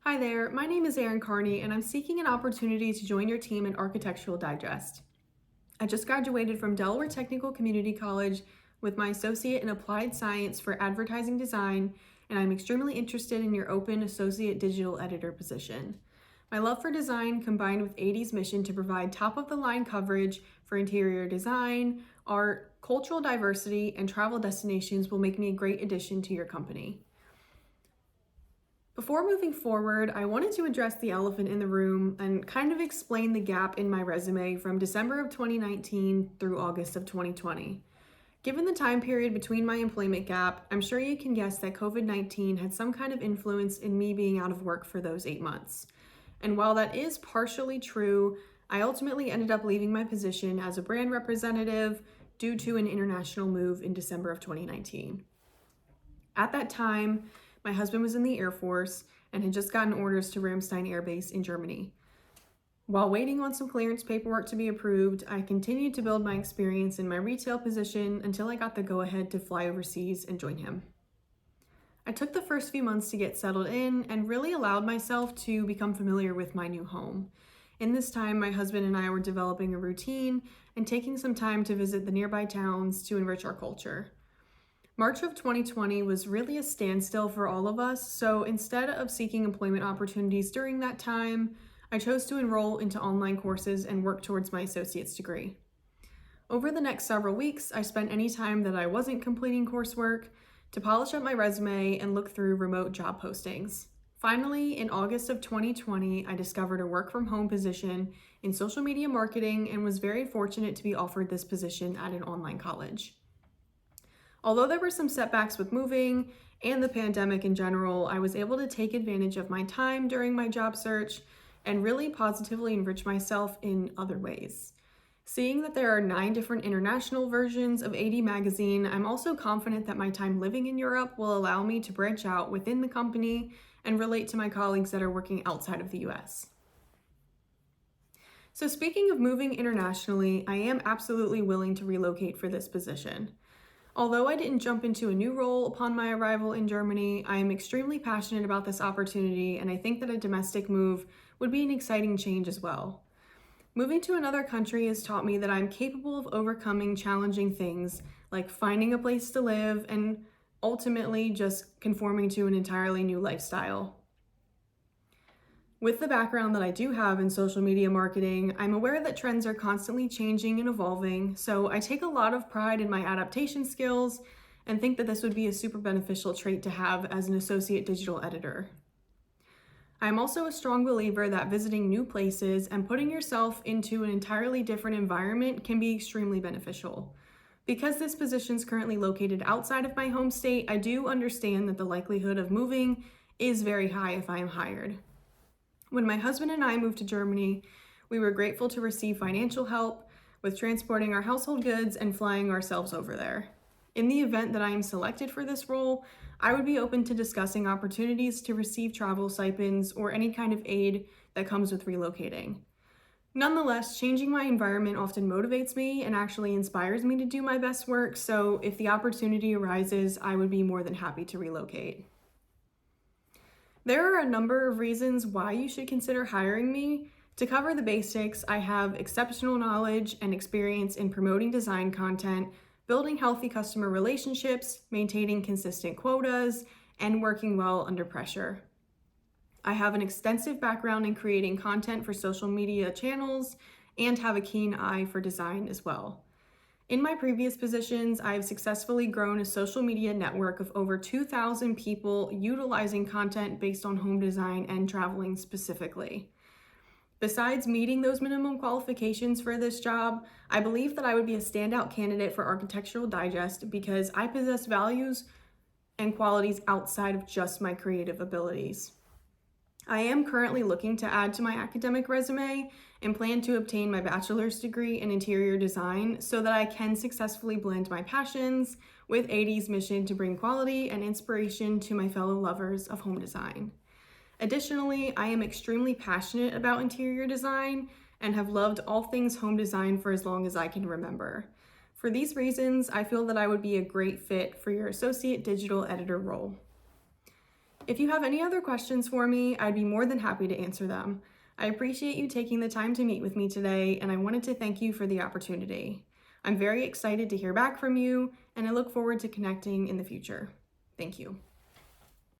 Hi there, my name is Erin Carney, and I'm seeking an opportunity to join your team at Architectural Digest. I just graduated from Delaware Technical Community College with my associate in applied science for advertising design, and I'm extremely interested in your open associate digital editor position. My love for design combined with AD's mission to provide top-of-the-line coverage for interior design, art, cultural diversity, and travel destinations will make me a great addition to your company. Before moving forward, I wanted to address the elephant in the room and kind of explain the gap in my resume from December of 2019 through August of 2020. Given the time period between my employment gap, I'm sure you can guess that COVID-19 had some kind of influence in me being out of work for those 8 months. And while that is partially true, I ultimately ended up leaving my position as a brand representative due to an international move in December of 2019. At that time, my husband was in the Air Force and had just gotten orders to Ramstein Air Base in Germany. While waiting on some clearance paperwork to be approved, I continued to build my experience in my retail position until I got the go-ahead to fly overseas and join him. I took the first few months to get settled in and really allowed myself to become familiar with my new home. In this time, my husband and I were developing a routine and taking some time to visit the nearby towns to enrich our culture. March of 2020 was really a standstill for all of us, so instead of seeking employment opportunities during that time, I chose to enroll into online courses and work towards my associate's degree. Over the next several weeks, I spent any time that I wasn't completing coursework to polish up my resume and look through remote job postings. Finally, in August of 2020, I discovered a work-from-home position in social media marketing and was very fortunate to be offered this position at an online college. Although there were some setbacks with moving and the pandemic in general, I was able to take advantage of my time during my job search and really positively enrich myself in other ways. Seeing that there are 9 different international versions of AD Magazine, I'm also confident that my time living in Europe will allow me to branch out within the company and relate to my colleagues that are working outside of the US. So speaking of moving internationally, I am absolutely willing to relocate for this position. Although I didn't jump into a new role upon my arrival in Germany, I am extremely passionate about this opportunity, and I think that a domestic move would be an exciting change as well. Moving to another country has taught me that I'm capable of overcoming challenging things, like finding a place to live and ultimately just conforming to an entirely new lifestyle. With the background that I do have in social media marketing, I'm aware that trends are constantly changing and evolving, so I take a lot of pride in my adaptation skills and think that this would be a super beneficial trait to have as an associate digital editor. I'm also a strong believer that visiting new places and putting yourself into an entirely different environment can be extremely beneficial. Because this position is currently located outside of my home state, I do understand that the likelihood of moving is very high if I am hired. When my husband and I moved to Germany, we were grateful to receive financial help with transporting our household goods and flying ourselves over there. In the event that I am selected for this role, I would be open to discussing opportunities to receive travel stipends or any kind of aid that comes with relocating. Nonetheless, changing my environment often motivates me and actually inspires me to do my best work, so if the opportunity arises, I would be more than happy to relocate. There are a number of reasons why you should consider hiring me. To cover the basics, I have exceptional knowledge and experience in promoting design content, building healthy customer relationships, maintaining consistent quotas, and working well under pressure. I have an extensive background in creating content for social media channels and have a keen eye for design as well. In my previous positions, I have successfully grown a social media network of over 2,000 people utilizing content based on home design and traveling specifically. Besides meeting those minimum qualifications for this job, I believe that I would be a standout candidate for Architectural Digest because I possess values and qualities outside of just my creative abilities. I am currently looking to add to my academic resume and plan to obtain my bachelor's degree in interior design so that I can successfully blend my passions with AD's mission to bring quality and inspiration to my fellow lovers of home design. Additionally, I am extremely passionate about interior design and have loved all things home design for as long as I can remember. For these reasons, I feel that I would be a great fit for your associate digital editor role. If you have any other questions for me, I'd be more than happy to answer them. I appreciate you taking the time to meet with me today, and I wanted to thank you for the opportunity. I'm very excited to hear back from you, and I look forward to connecting in the future. Thank you.